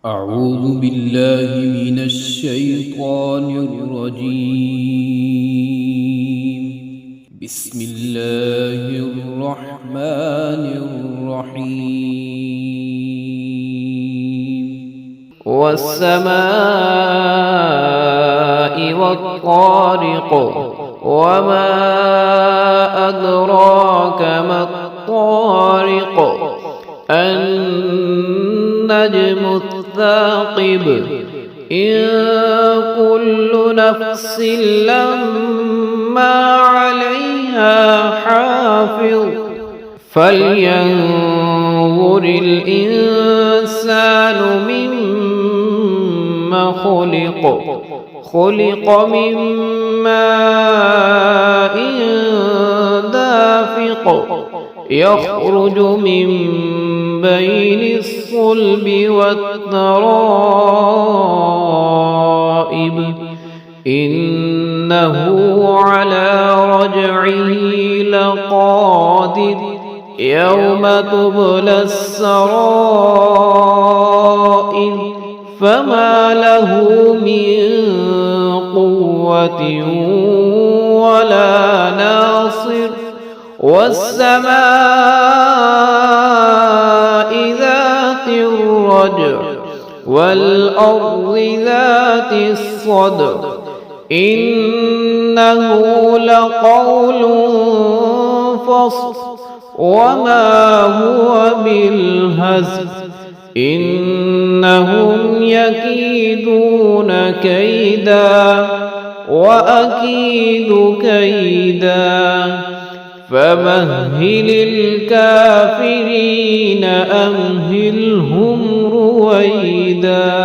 أعوذ بالله من الشيطان الرجيم. بسم الله الرحمن الرحيم. والسماء والطارق وما أدراك ما الطارق النجم الثاقب إن كل نفس لما عليها حافظ فلينظر الإنسان مما خلق من ماء دافق يخرج من بين الصلب والترائب إنه على رجعه لقادر يوم تبلى السرائر فما له من قوة ولا ناصر والسماء ذات الرجع والأرض ذات الصدع إنه لقول فصل وما هو بالهزل إنهم يكيدون كيدا وأكيد كيدا فمهل الكافرين أمهلهم رويدا.